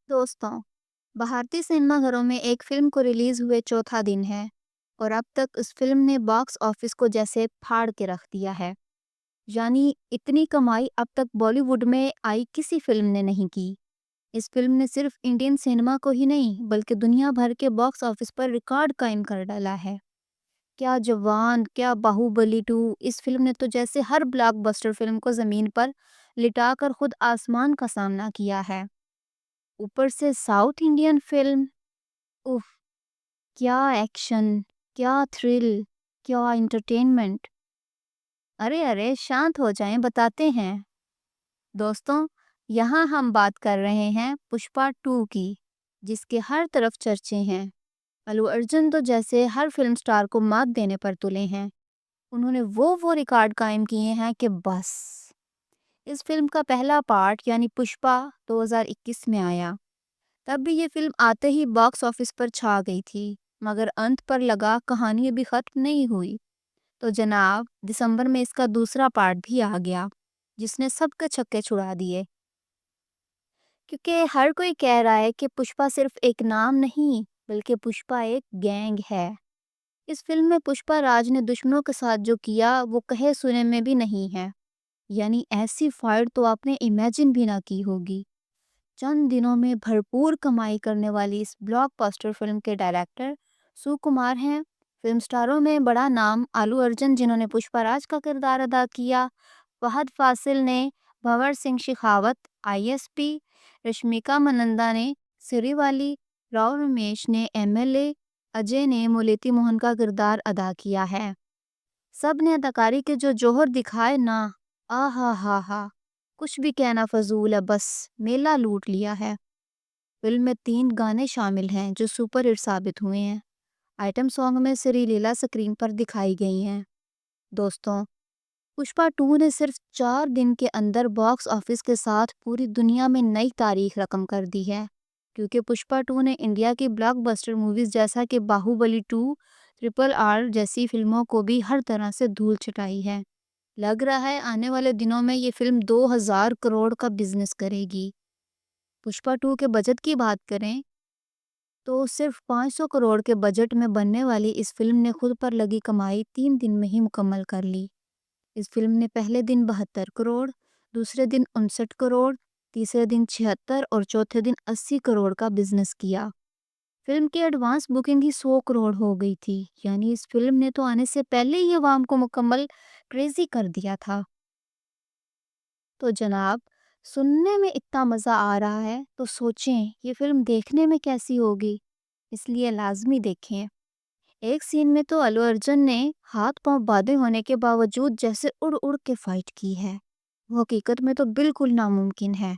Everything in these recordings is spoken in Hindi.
दोस्तों, भारतीय सिनेमाघरों में एक फिल्म को रिलीज हुए चौथा दिन है और अब तक उस फिल्म ने बॉक्स ऑफिस को जैसे फाड़ के रख दिया है। यानी इतनी कमाई अब तक बॉलीवुड में आई किसी फिल्म ने नहीं की। इस फिल्म ने सिर्फ इंडियन सिनेमा को ही नहीं बल्कि दुनिया भर के बॉक्स ऑफिस पर रिकॉर्ड कायम कर डाला है। क्या जवान, क्या बाहुबली 2, इस फिल्म ने तो जैसे हर ब्लॉकबस्टर फिल्म को जमीन पर लिटाकर खुद आसमान का सामना किया है। ऊपर से साउथ इंडियन फिल्म, उफ, क्या एक्शन, क्या थ्रिल, क्या एंटरटेनमेंट। अरे अरे शांत हो जाएं, बताते हैं। दोस्तों, यहाँ हम बात कर रहे हैं पुष्पा 2 की, जिसके हर तरफ चर्चे हैं। अल्लू अर्जुन तो जैसे हर फिल्म स्टार को मात देने पर तुले हैं। उन्होंने वो रिकॉर्ड कायम किए हैं कि बस। इस फिल्म का पहला पार्ट यानी पुष्पा 2021 में आया। तब भी ये फिल्म आते ही बॉक्स ऑफिस पर छा गई थी, मगर अंत पर लगा कहानी अभी खत्म नहीं हुई। तो जनाब, दिसंबर में इसका दूसरा पार्ट भी आ गया, जिसने सबके छक्के छुड़ा दिए। क्योंकि हर कोई कह रहा है कि पुष्पा सिर्फ एक नाम नहीं, बल्कि पुष्पा एक गैंग है। इस फिल्म में पुष्पा राज ने दुश्मनों के साथ जो किया, वो कहे सुने में भी नहीं है। यानी ऐसी फाइट तो आपने इमेजिन भी ना की होगी। चंद दिनों में भरपूर कमाई करने वाली इस ब्लॉकबस्टर फिल्म के डायरेक्टर सुकुमार हैं। फिल्म स्टारों में बड़ा नाम आलू अर्जुन, जिन्होंने पुष्पराज का किरदार अदा किया। फहद फासिल ने भंवर सिंह शेखावत, आईएसपी। रश्मिका मंदाना ने सिरीवाली। राव रमेश ने एमएलए। अजय ने मोलेती मोहन का किरदार अदा किया है। सब ने अदाकारी के जो जौहर दिखाए ना, आ हा हा, कुछ भी कहना फजूल है, बस मेला लूट लिया है। फिल्म में 3 गाने शामिल हैं जो सुपर हिट साबित हुए हैं। आइटम सॉन्ग में श्री लीला स्क्रीन पर दिखाई गई हैं। दोस्तों, पुष्पा 2 ने सिर्फ 4 दिन के अंदर बॉक्स ऑफिस के साथ पूरी दुनिया में नई तारीख रकम कर दी है। क्योंकि पुष्पा 2 ने इंडिया की ब्लॉकबस्टर मूवीज जैसा कि बाहुबली 2, ट्रिपल आर जैसी फिल्मों को भी हर तरह से धूल चटाई है। लग रहा है आने वाले दिनों में ये फिल्म 2000 करोड़ का बिजनेस करेगी। पुष्पा 2 के बजट की बात करें तो सिर्फ 500 करोड़ के बजट में बनने वाली इस फिल्म ने खुद पर लगी कमाई 3 दिन में ही मुकम्मल कर ली। इस फिल्म ने पहले दिन 72 करोड़, दूसरे दिन 59 करोड़, तीसरे दिन 76 और चौथे दिन 80 करोड़ का बिजनेस किया। फिल्म की एडवांस बुकिंग ही 100 करोड़ हो गई थी। यानी इस फिल्म ने तो आने से पहले ही अवाम को मुकम्मल क्रेजी कर दिया था। तो जनाब, सुनने में इतना मज़ा आ रहा है तो सोचें ये फिल्म देखने में कैसी होगी। इसलिए लाजमी देखें। एक सीन में तो अल्लू अर्जुन ने हाथ पांव बांधे होने के बावजूद जैसे उड़ उड़ के फाइट की है। वो हकीकत में तो बिल्कुल नामुमकिन है।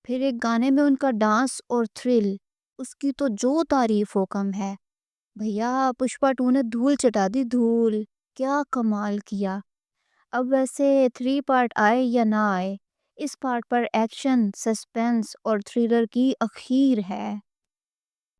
फिर एक गाने में उनका डांस और थ्रिल, उसकी तो जो तारीफ हो कम है। भैया, पुष्पा 2 ने धूल चटा दी, धूल। क्या कमाल किया। अब वैसे 3 पार्ट आए या ना आए, इस पार्ट पर एक्शन, सस्पेंस और थ्रिलर की अखीर है।